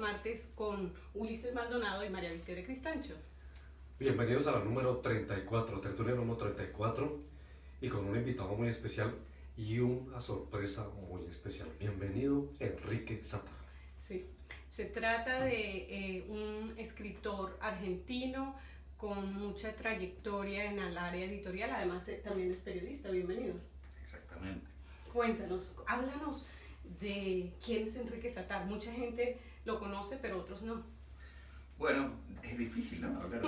martes con Ulises Maldonado y María Victoria Cristancho. Bienvenidos a la número 34, tertulia número 34, y con un invitado muy especial y una sorpresa muy especial. Bienvenido, Enrique Satar. Sí, se trata de un escritor argentino con mucha trayectoria en el área editorial, además también es periodista. Bienvenido. Exactamente. Cuéntanos, háblanos de quién es Enrique Satar. Mucha gente lo conoce, pero otros no. Bueno, es difícil, ¿no? Hablar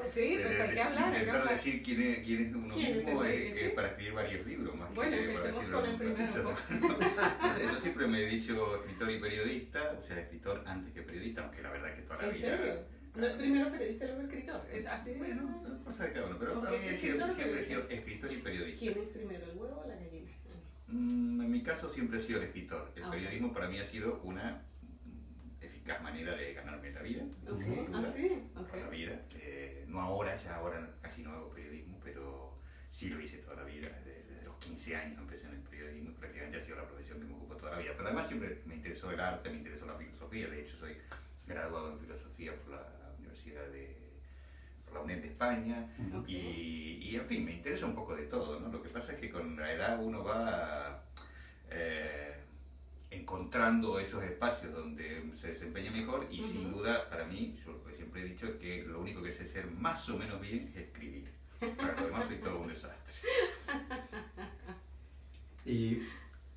sí, pues hay que hablar. Intentar decir quién es uno mismo es para escribir varios libros. Más bueno, que empecemos para con el primero. Yo siempre me he dicho escritor y periodista, o sea, escritor antes que periodista, aunque la verdad es que toda la vida... ¿En serio? ¿No es primero periodista y luego escritor? ¿Es así? Bueno, cosa de cada uno, pero para mí siempre he sido escritor y periodista. ¿Quién es primero, el huevo o la gallina? En mi caso siempre he sido el escritor. El periodismo para mí ha sido una eficaz manera de ganarme la vida. Okay. Toda la vida. No ahora, ya ahora casi no hago periodismo, pero sí lo hice toda la vida. Desde los 15 años empecé en el periodismo, prácticamente ha sido la profesión que me ocupo toda la vida. Pero además siempre me interesó el arte, me interesó la filosofía. De hecho soy graduado en filosofía por la Universidad por la UNED de España. Y en fin, me interesa un poco de todo, ¿no? Lo que pasa es que con la edad uno va encontrando esos espacios donde se desempeña mejor y sin duda para mí, yo lo que siempre he dicho es que lo único que sé hacer más o menos bien es escribir. Para lo demás soy todo un desastre. Y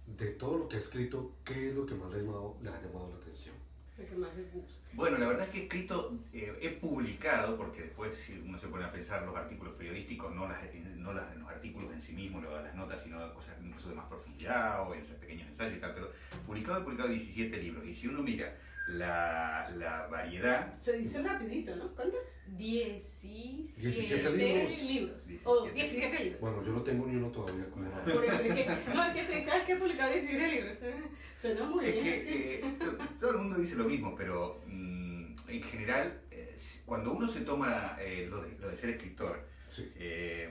de todo lo que ha escrito, ¿qué es lo que más le ha llamado la atención? Lo que más les gusta. Bueno, la verdad es que he escrito, he publicado, porque después si uno se pone a pensar los artículos periodísticos, no los artículos en sí mismos, las notas, sino cosas incluso de más profundidad o en esos pequeños ensayos y tal, pero he publicado 17 libros, y si uno mira la variedad... Se dice rapidito, ¿no? ¿Cuántos? 17 libros. O 17 libros. Bueno, yo no tengo ni uno todavía como Por eso es que se dice que he publicado 17 libros. Suena muy bien. Es que todo el mundo dice lo mismo, pero en general, cuando uno se toma lo de ser escritor, sí.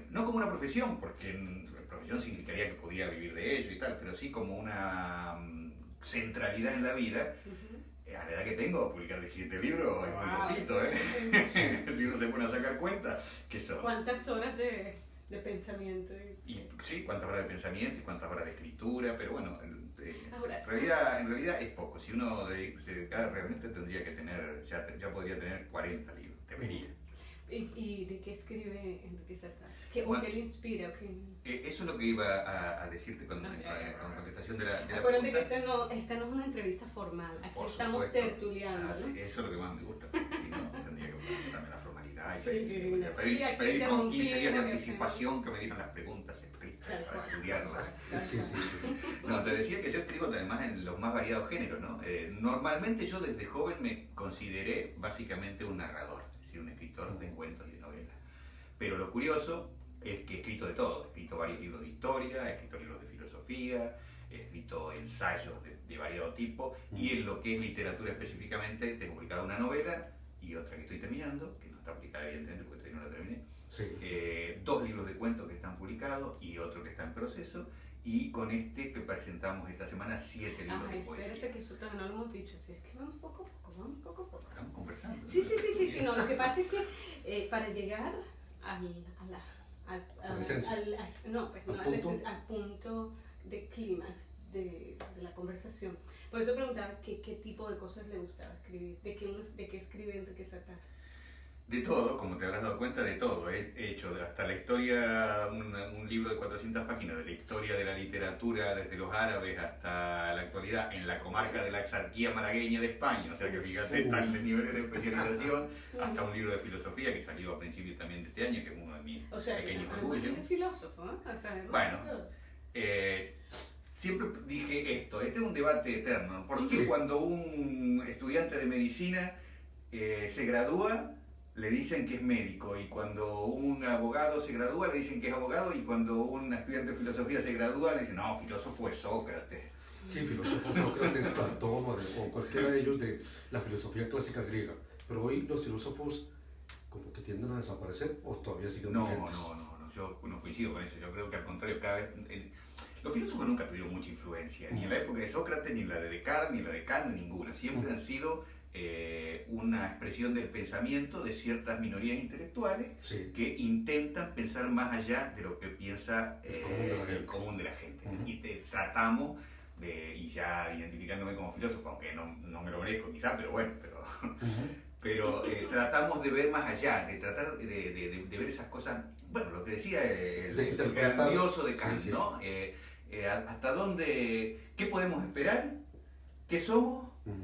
No como una profesión, porque la profesión significaría que podía vivir de ello y tal, pero sí como una centralidad en la vida. A la edad que tengo, publicar 17 libros es muy poquito, ¿eh? Si uno se pone a sacar cuenta, ¿qué son? ¿Cuántas horas de pensamiento? Sí, cuántas horas de pensamiento y cuántas horas de escritura, pero bueno, en realidad es poco. Si uno se dedicara realmente tendría que tener, ya podría tener 40 libros, debería. ¿Y de qué escribe Enrique Satar? ¿O qué le inspira? Eso es lo que iba a decirte con contestación de la Acuérdate pregunta. que esta no es una entrevista formal, aquí estamos tertuliando. Sí, eso es lo que más me gusta, porque si no tendría que poner también la formalidad y pedir con 15 días de anticipación que me digan las preguntas escritas para estudiarlas. Sí. No, te decía que yo escribo además en los más variados géneros, ¿no? Normalmente yo desde joven me consideré básicamente un narrador, es decir, un escritor de cuentos y de novelas. Pero lo curioso es que he escrito de todo. He escrito varios libros de historia, he escrito libros de filosofía, he escrito ensayos de variado tipo, y en lo que es literatura específicamente tengo publicada una novela y otra que estoy terminando, que no está publicada evidentemente porque todavía no la terminé. Sí. 2 libros de cuentos que están publicados y otro que está en proceso, y con este que presentamos esta semana 7 libros de poesía. Espérese que eso todavía no lo hemos dicho, así es que vamos poco a poco. Estamos conversando. Sí, no, lo que pasa es que para llegar al punto de clímax de la conversación. Por eso preguntaba qué tipo de cosas le gustaba escribir, de qué escribe Enrique Satar. De todo, como te habrás dado cuenta, de todo. He hecho hasta la historia, un libro de 400 páginas de la historia de la literatura desde los árabes hasta la actualidad en la comarca de la Axarquía malagueña de España. O sea que fíjate, tales niveles de especialización, hasta un libro de filosofía que salió a principios también de este año, que es uno de mis pequeños orgullos. Es filósofo, ¿eh? Bueno, siempre dije esto, este es un debate eterno. ¿Por qué cuando un estudiante de medicina se gradúa, le dicen que es médico, y cuando un abogado se gradúa le dicen que es abogado, y cuando un estudiante de filosofía se gradúa le dicen, no, filósofo es Sócrates? Sí, filósofo Sócrates, Platón o cualquiera de ellos de la filosofía clásica griega. Pero hoy los filósofos como que tienden a desaparecer, o todavía siguen vigentes. No, yo no coincido con eso. Yo creo que al contrario, cada vez... Los filósofos nunca tuvieron mucha influencia, ni en la época de Sócrates, ni en la de Descartes, ni en la de Kant, ninguna. Siempre han sido una expresión del pensamiento de ciertas minorías intelectuales Sí. que intentan pensar más allá de lo que piensa El común de la gente. Ujú. Y tratamos de, y ya identificándome como filósofo, aunque no me lo merezco quizá, pero bueno, pero tratamos de ver más allá, de tratar de ver esas cosas, bueno, lo que decía el grandioso de Kant, sí, ¿no? Hasta dónde, qué podemos esperar, qué somos, o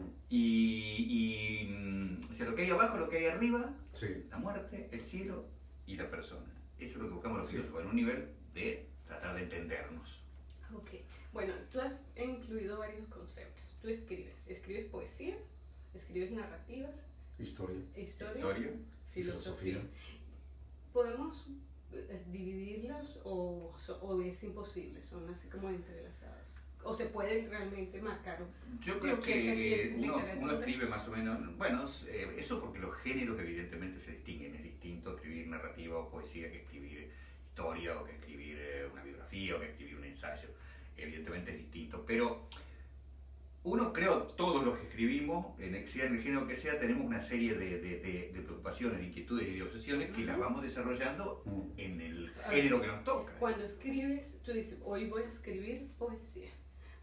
sea, lo que hay abajo, lo que hay arriba, Sí. la muerte, el cielo y la persona. Eso es lo que buscamos los Sí. filósofos, en un nivel de tratar de entendernos. Ok, bueno, tú has incluido varios conceptos. Tú escribes poesía, escribes narrativa, Historia. historia, filosofía. ¿Podemos dividirlos o es imposible? Son así como entrelazados. ¿O se puede realmente marcar? Yo creo ¿Qué que es uno literatura? escribe más o menos, bueno, eso porque los géneros evidentemente se distinguen, es distinto escribir narrativa o poesía que escribir historia o que escribir una biografía o que escribir un ensayo, evidentemente es distinto, pero uno, creo, todos los que escribimos, sea en el género que sea, tenemos una serie de preocupaciones, de inquietudes y de obsesiones que las vamos desarrollando en el género que nos toca. Cuando escribes, tú dices, hoy voy a escribir poesía,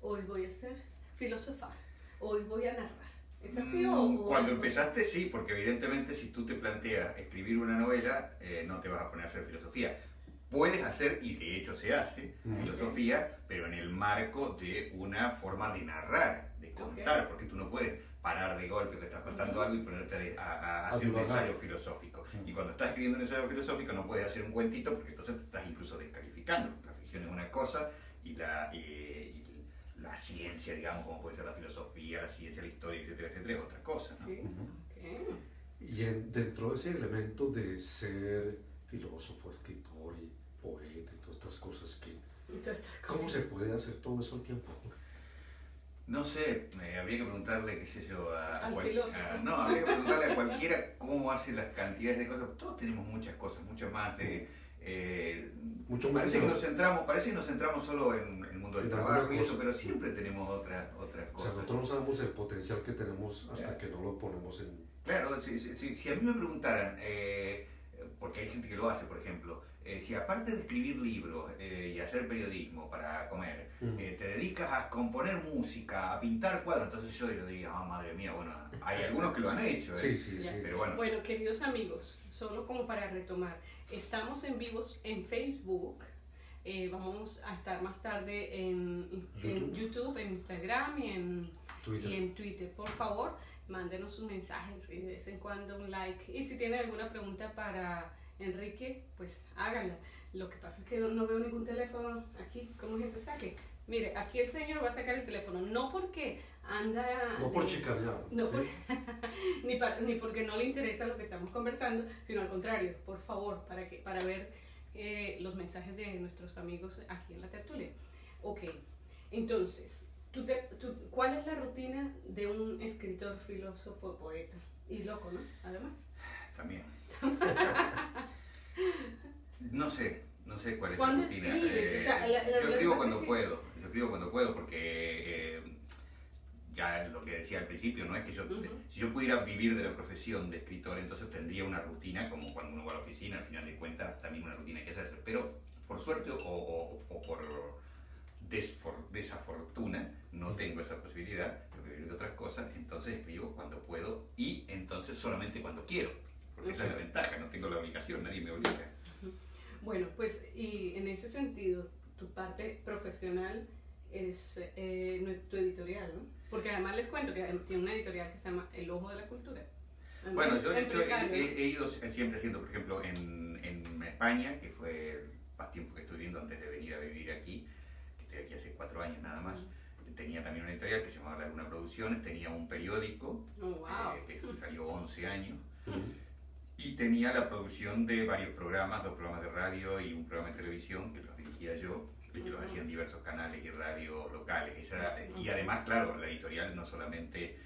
hoy voy a hacer filosofar, hoy voy a narrar. ¿Es así o Cuando empezaste, sí, porque evidentemente si tú te planteas escribir una novela, no te vas a poner a hacer filosofía. Puedes hacer, y de hecho se hace, filosofía, pero en el marco de una forma de narrar, de contar, porque tú no puedes parar de golpe que estás contando algo y ponerte a hacer un ensayo filosófico. Y cuando estás escribiendo un ensayo filosófico no puedes hacer un cuentito porque entonces te estás incluso descalificando. La ficción es una cosa y la ciencia, digamos, como puede ser la filosofía, la ciencia, la historia, etcétera, etcétera, es otra cosa, ¿no? Sí. Okay. Y dentro de ese elemento de ser filósofo, escritor y poeta y todas estas cosas, ¿cómo se puede hacer todo eso al tiempo? No sé, habría que preguntarle, qué sé yo, habría que preguntarle a cualquiera cómo hace las cantidades de cosas. Todos tenemos muchas cosas, mucho más de... parece que nos centramos solo en el mundo del trabajo y eso, pero siempre tenemos otras cosas. O sea, nosotros no sabemos el potencial que tenemos hasta que no lo ponemos en... Claro, si a mí me preguntaran, porque hay gente que lo hace, por ejemplo, si aparte de escribir libros y hacer periodismo para comer, te dedicas a componer música, a pintar cuadros, entonces yo diría, madre mía, bueno, hay algunos que lo han hecho, Sí, pero bueno. Bueno, queridos amigos, solo como para retomar, estamos en vivos en Facebook, vamos a estar más tarde en YouTube, en Instagram y en Twitter. Por favor, mándenos sus mensajes y de vez en cuando un like. Y si tienen alguna pregunta para Enrique, pues háganla. Lo que pasa es que no veo ningún teléfono aquí. ¿Cómo es ese saque? Mire, aquí el señor va a sacar el teléfono, no porque anda... No por chicanear. No, ¿sí? ni porque no le interesa lo que estamos conversando, sino al contrario, por favor, para ver los mensajes de nuestros amigos aquí en la tertulia. Ok, entonces, ¿cuál es la rutina de un escritor, filósofo, poeta? Y loco, ¿no? Además. También. No sé cuál es la ¿Cuándo rutina. escribes? O sea, yo escribo cuando puedo, porque ya lo que decía al principio, no es que si yo pudiera vivir de la profesión de escritor, entonces tendría una rutina, como cuando uno va a la oficina, al final de cuentas también una rutina que hacerse, pero por suerte o por desafortuna no tengo esa posibilidad, tengo que vivir de otras cosas, entonces escribo cuando puedo y entonces solamente cuando quiero, porque esa es la ventaja, no tengo la obligación, nadie me obliga. Bueno, pues y en ese sentido, tu parte profesional es tu editorial, ¿no? Porque además les cuento que tiene una editorial que se llama El Ojo de la Cultura. Bueno, yo he ido siempre haciendo, por ejemplo, en España, que fue más tiempo que estuve viviendo antes de venir a vivir aquí, que estoy aquí hace 4 años nada más. Tenía también una editorial que se llamaba Laguna Producciones, tenía un periódico que salió 11 años. Y tenía la producción de varios programas, 2 programas de radio y un programa de televisión que los dirigía yo, y que los hacían diversos canales y radios locales. Y además, claro, la editorial no solamente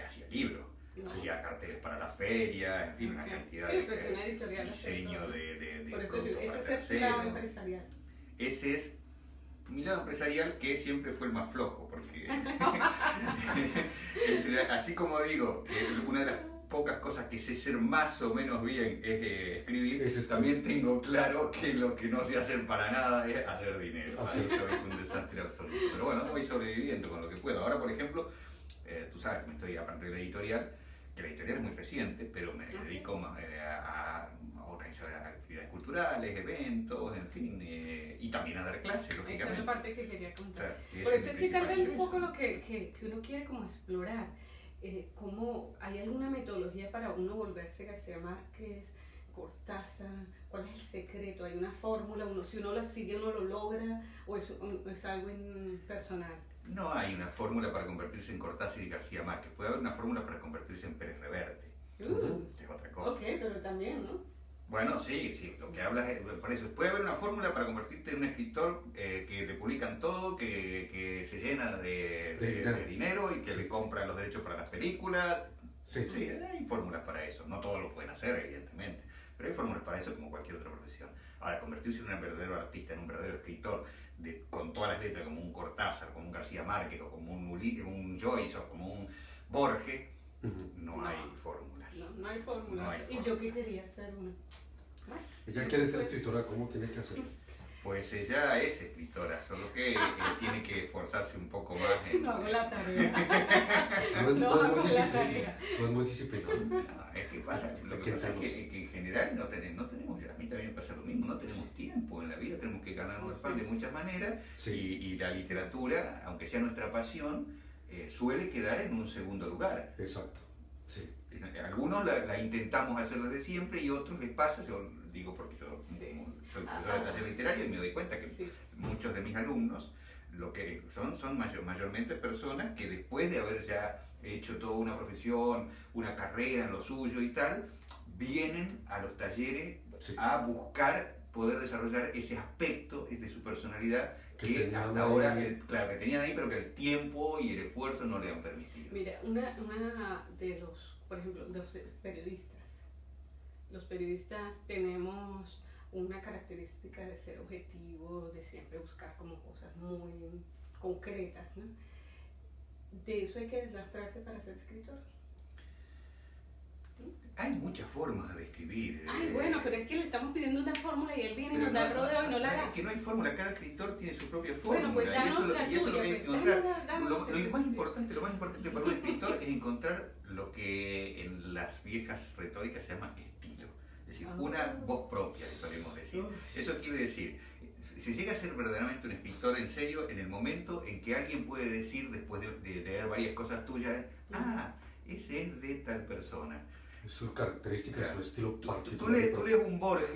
hacía libros, hacía carteles para la feria, en fin, una cantidad de diseño de por eso productos ese para es el lado terceros. empresarial. Ese es mi lado empresarial, que siempre fue el más flojo, porque así como digo que una de las pocas cosas que sé hacer más o menos bien es escribir, también tengo claro que lo que no sé hacer para nada es hacer dinero. Ahí soy un desastre absoluto. Pero bueno, voy sobreviviendo con lo que puedo. Ahora, por ejemplo, tú sabes que me estoy, aparte de la editorial, que la editorial es muy reciente, pero me dedico más a organizar actividades culturales, eventos, en fin, y también a dar clases, lógicamente. Esa es la parte que quería contar. Claro, por eso es que tal vez un poco lo que uno quiere como explorar, cómo hay alguna metodología para uno volverse García Márquez, Cortázar, cuál es el secreto, hay una fórmula, si uno la sigue uno lo logra, o es algo personal. No hay una fórmula para convertirse en Cortázar y García Márquez, puede haber una fórmula para convertirse en Pérez Reverte, que es otra cosa. Ok, pero también, ¿no? Bueno, sí, lo que hablas es, por eso, puede haber una fórmula para convertirte en un escritor que le publican todo, que se llena de dinero y que le compra los derechos para las películas. Sí, hay fórmulas para eso, no todos lo pueden hacer, evidentemente, pero hay fórmulas para eso como cualquier otra profesión. Ahora, convertirse en un verdadero artista, en un verdadero escritor, con todas las letras, como un Cortázar, como un García Márquez, o como un Joyce, o como un Borges, no hay fórmulas. No hay fórmulas. ¿Y yo qué quería hacer una? Ella quiere ser escritora, ¿cómo tiene que hacerlo? Pues ella es escritora, solo que tiene que esforzarse un poco más en... No hago la tarea. No es muy disciplinado. No, es que pasa, lo que pasa es que en general no tenemos, a mí también me pasa lo mismo, no tenemos tiempo en la vida, tenemos que ganarnos el pan de muchas maneras, y la literatura, aunque sea nuestra pasión, suele quedar en un segundo lugar. Exacto, sí. Algunos la intentamos hacer desde siempre y otros les pasa, yo digo porque yo soy profesor de taller literario y me doy cuenta que muchos de mis alumnos lo que son mayormente personas que después de haber ya hecho toda una profesión, una carrera en lo suyo y tal, vienen a los talleres a buscar poder desarrollar ese aspecto de su personalidad que hasta ahora, claro, que tenían ahí, pero que el tiempo y el esfuerzo no le han permitido. Mira, una de por ejemplo, los periodistas. Los periodistas tenemos una característica de ser objetivos, de siempre buscar como cosas muy concretas, ¿no? De eso hay que deslastrarse para ser escritor. Hay muchas formas de escribir. Ay, bueno, pero es que le estamos pidiendo una fórmula y él viene y nos da el rodeo y no la da. Es que no hay fórmula, cada escritor tiene su propia fórmula. Bueno, pues y eso es lo que hay que encontrar. Lo más importante para un escritor es encontrar lo que en las viejas retóricas se llama estilo. Es decir, una voz propia, podemos decir. Eso quiere decir, se llega a ser verdaderamente un escritor en serio en el momento en que alguien puede decir, después de leer varias cosas tuyas, ese es de tal persona. Su característica, su estilo particular. Tú lees un Borges,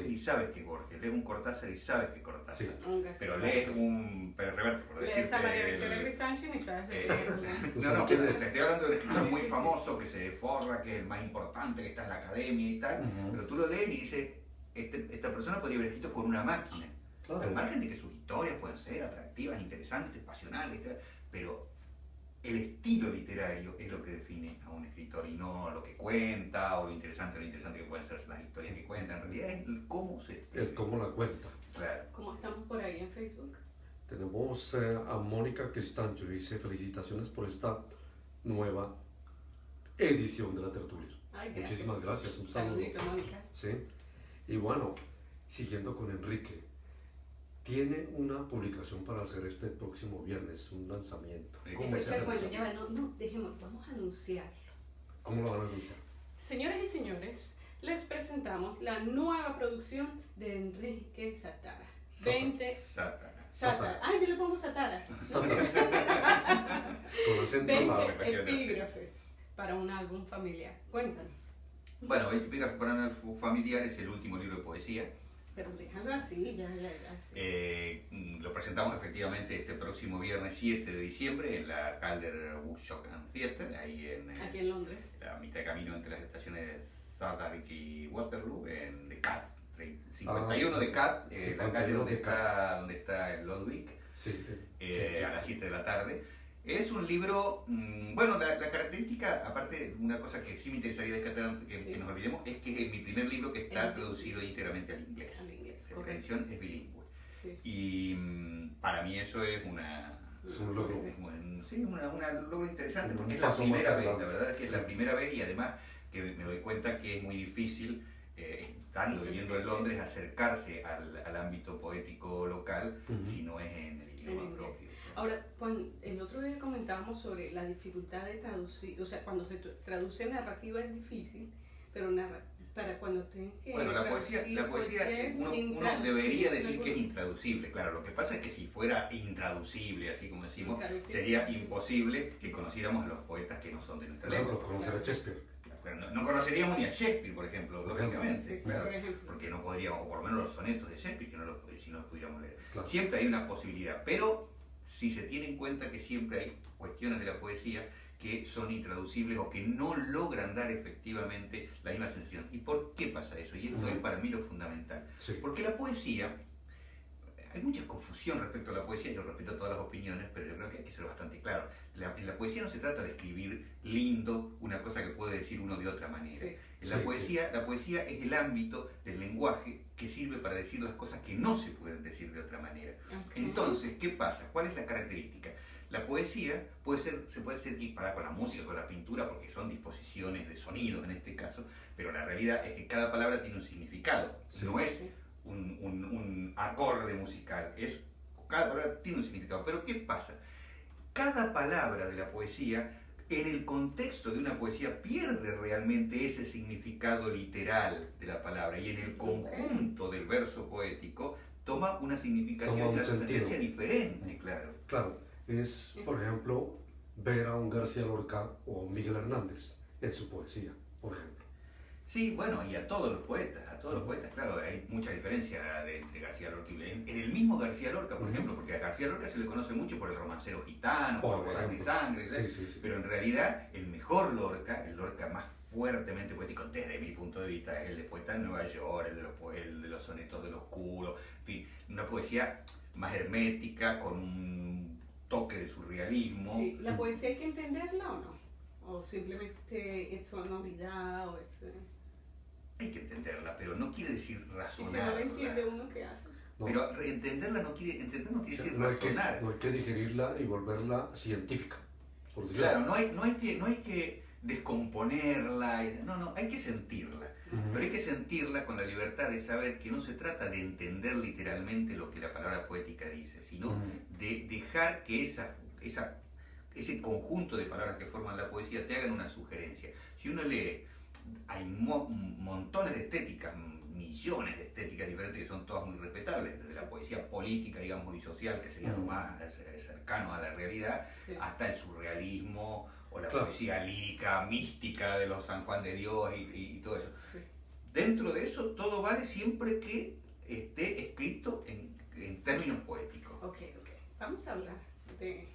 y sabes que es Borges, lees un Cortázar y sabes que es Cortázar. Pero lees un Pérez Reverte, por decirte. Lees a María Victoria Gristanchi y sabes de no, pero estoy hablando de un escritor muy famoso que se forra, que es el más importante, que está en la academia y tal, pero tú lo lees y dices, esta persona podría haber escrito con una máquina. Claro. Al margen de que sus historias pueden ser atractivas, interesantes, pasionales, pero el estilo literario es lo que define a un escritor y no lo que cuenta o lo interesante que pueden ser las historias que cuenta. En realidad es el cómo se escribe. El cómo la cuenta. Claro. ¿Cómo estamos por ahí en Facebook? Tenemos a Mónica Cristancho, dice felicitaciones por esta nueva edición de la tertulia. Ay, muchísimas gracias. Un saludito, Mónica. Sí. Y bueno, siguiendo con Enrique. Tiene una publicación para hacer este próximo viernes, un lanzamiento. ¿Cómo es ese lanzamiento? No, dejemos, vamos a anunciarlo. ¿Cómo lo van a anunciar? Señoras y señores, les presentamos la nueva producción de Enrique Satara. Satara. Ay, yo le pongo Satara. Con acento 20 epígrafes para un álbum familiar. Cuéntanos. Bueno, 20 epígrafes para un álbum familiar es el último libro de poesía. Pero déjalo así, ya. Lo presentamos efectivamente este próximo viernes 7 de diciembre en la Calder Bookshop and Theatre, aquí en Londres. A mitad de camino entre las estaciones de Southwark y Waterloo, en The Cat, 51 de Cat, la calle donde está el Ludwig, a las 7 de la tarde. Es un libro, bueno, la característica, aparte, una cosa que sí me interesaría descartar que nos olvidemos, es que es mi primer libro que está traducido íntegramente al inglés. La edición es bilingüe. Sí. Y para mí eso es es un logro. Sí, un logro interesante, porque Un es la paso más primera vez, la adelante. verdad es que es la primera vez, y además que me doy cuenta que es muy difícil, estando viviendo en Londres, acercarse al ámbito poético local si no es en el idioma propio. Ahora, el otro día comentábamos sobre la dificultad de traducir, o sea, cuando se traduce narrativa es difícil, pero para cuando tienes que... Bueno, la poesía uno debería decir que es intraducible. Claro, lo que pasa es que si fuera intraducible, así como decimos, sería imposible que conociéramos a los poetas que no son de nuestra lengua. Claro, conocer a Shakespeare. No conoceríamos ni a Shakespeare, por ejemplo, lógicamente, sí, claro, por ejemplo. porque no podríamos, o por lo menos los sonetos de Shakespeare, si no los pudiéramos leer. Claro. Siempre hay una posibilidad, pero si se tiene en cuenta que siempre hay cuestiones de la poesía que son intraducibles o que no logran dar efectivamente la misma sensación. ¿Y por qué pasa eso? Y esto es para mí lo fundamental. Sí. Porque la poesía, hay mucha confusión respecto a la poesía, yo respeto todas las opiniones, pero yo creo que hay que ser bastante claro. En la poesía no se trata de escribir lindo una cosa que puede decir uno de otra manera. Sí. La poesía es el ámbito del lenguaje que sirve para decir las cosas que no se pueden decir de otra manera. Okay. Entonces, ¿qué pasa? ¿Cuál es la característica? La poesía se puede ser equiparada con la música, con la pintura, porque son disposiciones de sonido en este caso, pero la realidad es que cada palabra tiene un significado, no es un acorde musical, cada palabra tiene un significado. Pero ¿qué pasa? Cada palabra de la poesía, en el contexto de una poesía, pierde realmente ese significado literal de la palabra, y en el conjunto del verso poético toma una significación y una trascendencia diferente, claro. Claro. Es, por ejemplo, ver a un García Lorca o Miguel Hernández en su poesía, por ejemplo. Sí, bueno, y a todos los poetas, claro, hay mucha diferencia entre García Lorca y en el mismo García Lorca, por ejemplo, porque a García Lorca se le conoce mucho por el romancero gitano, por Bodas de Sangre, sí. Pero en realidad el mejor Lorca, el Lorca más fuertemente poético desde mi punto de vista, es el de Poeta en Nueva York, el de los sonetos del oscuro, en fin, una poesía más hermética, con un toque de surrealismo. Sí. ¿La poesía hay que entenderla o no? ¿O simplemente es sonoridad o es...? Hay que entenderla, pero no quiere decir razonarla. ¿Y si no la entiende uno, qué hace? No. Pero entenderla no quiere decir no razonar. No hay que digerirla y volverla científica. Por decirlo. Claro, no hay que descomponerla, no, hay que sentirla. Pero hay que sentirla con la libertad de saber que no se trata de entender literalmente lo que la palabra poética dice, sino de dejar que ese conjunto de palabras que forman la poesía te hagan una sugerencia. Si uno lee, hay montones de estéticas, millones de estéticas diferentes que son todas muy respetables, desde la poesía política, digamos, y social, que sería lo más cercano a la realidad, hasta el surrealismo o la poesía lírica, mística de los San Juan de Dios y todo eso. Sí. Dentro de eso, todo vale siempre que esté escrito en términos poéticos. Ok. Vamos a hablar de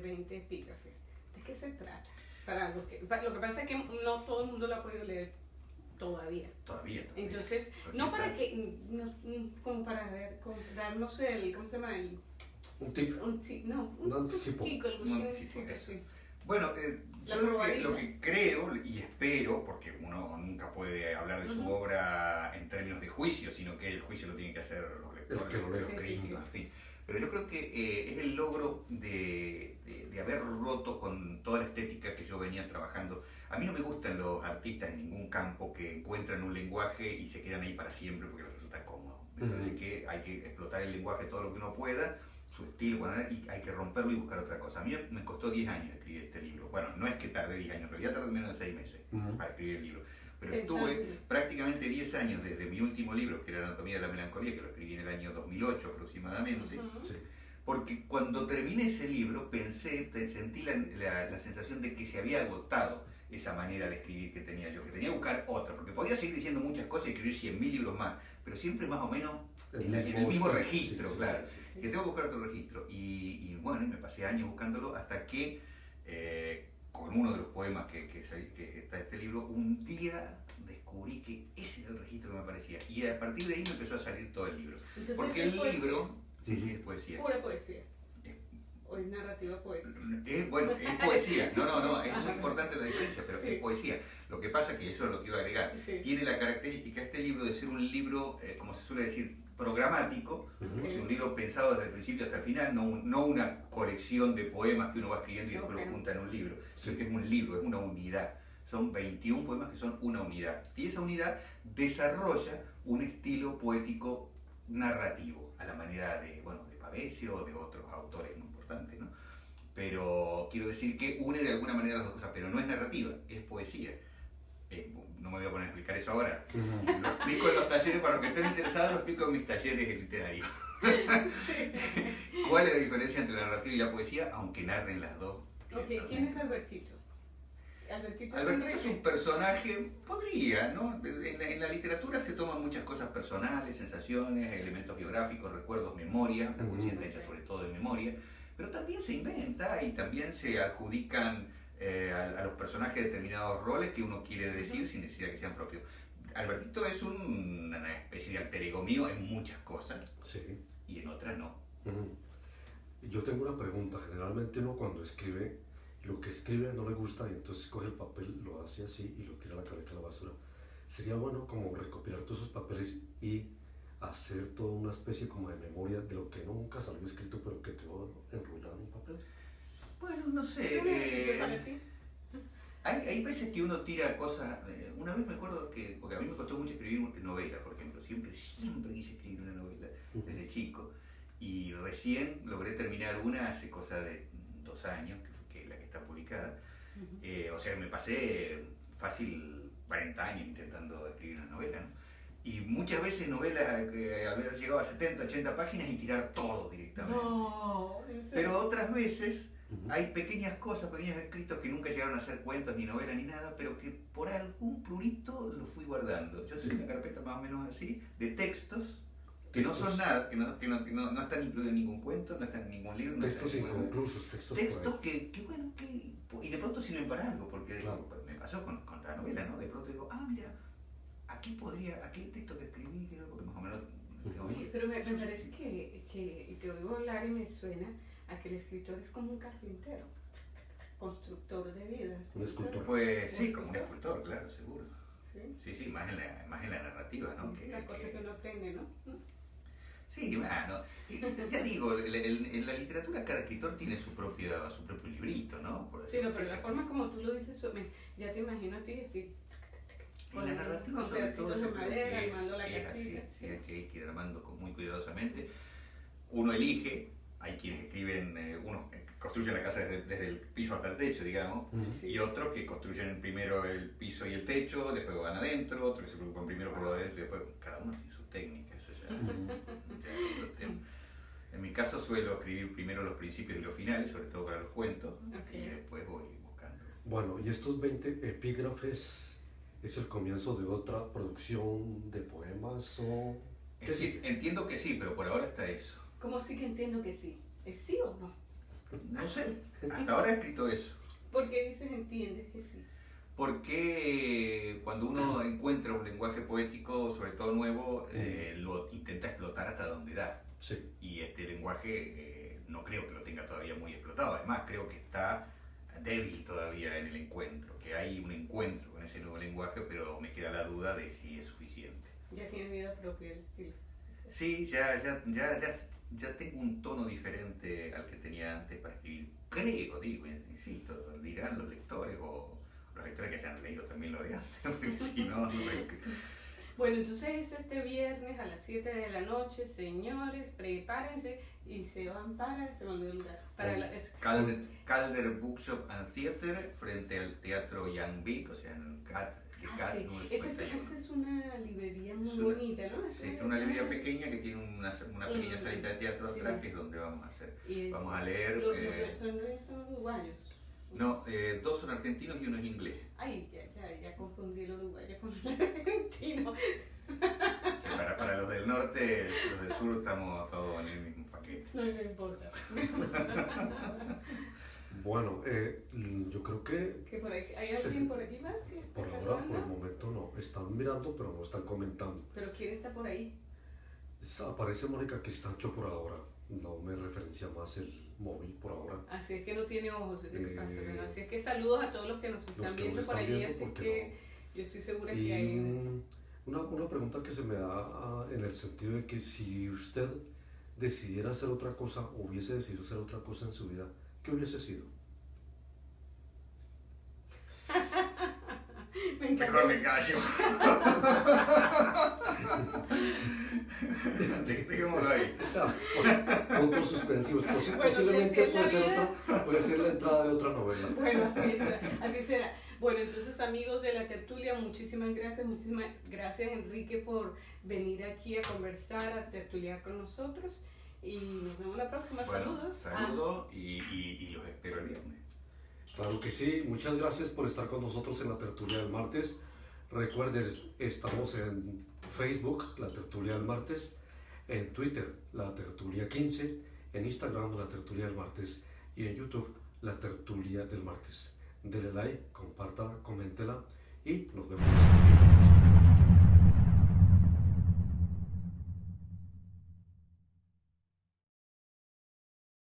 20 epígrafes. ¿De qué se trata? Lo que pasa es que no todo el mundo la ha podido leer todavía. Entonces, no para que, como para ver, darnos ¿cómo se llama? Un tip. Un anticipo. Bueno, yo lo que creo y espero, porque uno nunca puede hablar de su obra en términos de juicio, sino que el juicio lo tienen que hacer los lectores, los críticos, en fin. Pero yo creo que es el logro de haber roto con toda la estética que yo venía trabajando. A mí no me gustan los artistas en ningún campo que encuentran un lenguaje y se quedan ahí para siempre porque les resulta cómodo. Me parece que hay que explotar el lenguaje todo lo que uno pueda, su estilo, y hay que romperlo y buscar otra cosa. A mí me costó 10 años escribir este libro. Bueno, no es que tardé 10 años, en realidad tardé menos de 6 meses para escribir el libro. Pero estuve prácticamente 10 años desde mi último libro, que era Anatomía de la Melancolía, que lo escribí en el año 2008 aproximadamente. Porque cuando terminé ese libro sentí la sensación de que se había agotado esa manera de escribir que tenía yo, que tenía que buscar otra, porque podía seguir diciendo muchas cosas y escribir 100.000 libros más, pero siempre más o menos en el mismo registro, claro. Que tengo que buscar otro registro. Y bueno, me pasé años buscándolo hasta que, con uno de los poemas que está en este libro, un día descubrí que ese era el registro que me parecía. Y a partir de ahí me empezó a salir todo el libro. Entonces, porque el libro... Sí, es poesía. Pura poesía. ¿O es narrativa poética? Bueno, es poesía. No, es muy importante la diferencia, pero es poesía. Lo que pasa es que eso es lo que iba a agregar. Tiene la característica este libro de ser un libro, como se suele decir, programático, es un libro pensado desde el principio hasta el final, no una colección de poemas que uno va escribiendo y después lo junta en un libro, sino que es un libro, es una unidad. Son 21 poemas que son una unidad. Y esa unidad desarrolla un estilo poético narrativo, a la manera de Pavesio o de otros autores muy importantes, ¿no? Pero quiero decir que une de alguna manera las dos cosas, pero no es narrativa, es poesía. No me voy a poner a explicar eso ahora. Lo explico en los talleres, para los que estén interesados, lo explico en mis talleres literarios. ¿Cuál es la diferencia entre la narrativa y la poesía? Aunque narren las dos. ¿Quién es Albertito? Albertito es un personaje, podría, ¿no? En la literatura se toman muchas cosas personales, sensaciones, elementos biográficos, recuerdos, memoria, la poesía está hecha sobre todo de memoria, pero también se inventa y también se adjudican a los personajes determinados roles que uno quiere decir sin necesidad de que sean propios. Albertito es una especie de alter ego mío en muchas cosas, sí, y en otras no. Yo tengo una pregunta. Generalmente uno cuando escribe, lo que escribe no le gusta y entonces coge el papel, lo hace así y lo tira a la cabeza a la basura. Sería bueno como recopilar todos esos papeles y hacer toda una especie como de memoria de lo que nunca salió escrito pero que quedó enrollado en un papel. Bueno, no sé. Hay veces que uno tira cosas. Una vez me acuerdo que, porque a mí me costó mucho escribir novela, por ejemplo, siempre quise escribir una novela desde chico, y recién logré terminar una hace cosa de 2 años, que es la que está publicada. O sea, me pasé fácil 40 años intentando escribir una novela, ¿no? Y muchas veces novelas que haber llegado a 70, 80 páginas y tirar todo directamente. No, pero otras veces hay pequeñas cosas, pequeños escritos que nunca llegaron a ser cuentos, ni novelas, ni nada, pero que por algún prurito los fui guardando. Yo tengo una carpeta más o menos así, de textos, que no son nada, que no están incluidos en ningún cuento, no están en ningún libro. Textos inconclusos, textos que y de pronto sirven para algo, porque me pasó con la novela, ¿no? De pronto digo, mira, aquel texto que escribí, creo, porque más o menos... Pero me parece que te oigo hablar y me suena a que el escritor es como un carpintero, constructor de vidas. Un escultor. Pues sí, como un escultor, claro, seguro. Sí, más en la narrativa, ¿no? La cosa que uno aprende, ¿no? Sí, bueno, ya digo, en la literatura cada escritor tiene su propio librito, ¿no? Pero la forma como tú lo dices, ya te imagino a ti así. En la narrativa, con sobre todo, pedacitos de madera, armando la es casita. así, hay que ir armando muy cuidadosamente. Uno elige, hay quienes escriben, unos construyen la casa desde el piso hasta el techo, digamos, y otros que construyen primero el piso y el techo, después van adentro, otros que se preocupan primero por lo de adentro y después, cada uno tiene su técnica, eso ya es otro tema. En mi caso suelo escribir primero los principios y los finales, sobre todo para los cuentos, y después voy buscando. Bueno, y estos 20 epígrafes, ¿es el comienzo de otra producción de poemas o...? Entiendo que sí, pero por ahora está eso. ¿Cómo sí que entiendo que sí? ¿Es sí o no? No sé, hasta ahora he escrito eso. ¿Por qué dices entiendes que sí? Porque cuando uno encuentra un lenguaje poético, sobre todo nuevo, lo intenta explotar hasta donde da. Sí. Y este lenguaje no creo que lo tenga todavía muy explotado. Además, creo que está débil todavía en el encuentro, que hay un encuentro con ese nuevo lenguaje, pero me queda la duda de si es suficiente. Ya tiene vida propia el estilo. Sí, ya tengo un tono diferente al que tenía antes para escribir. Creo, insisto, dirán los lectores o los lectores que hayan leído también lo de antes, porque si no, Bueno, entonces este viernes a las 7 de la noche, señores, prepárense y se van se me olvidó el lugar. Calder Bookshop and Theater, frente al Teatro Young Vic, o sea, en el CAT. Esa es una librería muy bonita, ¿no? Sí, es una librería pequeña que tiene una pequeña salita de teatro atrás, que es donde vamos a hacer. Vamos a leer. ¿Son uruguayos? No, 2 son argentinos y 1 es inglés. Ay, ya confundí el uruguayo con el argentino. Para los del norte, los del sur estamos todos en el mismo paquete. No importa. Bueno, yo creo que por ahí, ¿hay alguien por aquí más que esté por saludando? ahora, por el momento no. Están mirando, pero no están comentando. ¿Pero quién está por ahí? Aparece Mónica Cristancho por ahora. No me referencia más el móvil por ahora. Así es que no tiene ojos, es lo que pasa, ¿verdad? Así es que saludos a todos los que nos están viendo por allí, así que yo estoy segura que hay... Una pregunta que se me da en el sentido de que si usted decidiera hacer otra cosa o hubiese decidido hacer otra cosa en su vida, ¿qué hubiese sido? Mejor me callo. Dejémoslo ahí. Puntos suspensivos. Posiblemente puede ser la entrada de otra novela. Bueno, así será. Bueno, entonces amigos de la tertulia, muchísimas gracias Enrique por venir aquí a conversar, a tertuliar con nosotros y nos vemos la próxima. Bueno, saludos. Y los espero el viernes. Claro que sí, muchas gracias por estar con nosotros en la tertulia del martes. Recuerden, estamos en Facebook, la tertulia del martes, en Twitter, la tertulia 15, en Instagram, la tertulia del martes y en YouTube, la tertulia del martes. Dele like, compártala, coméntela y nos vemos.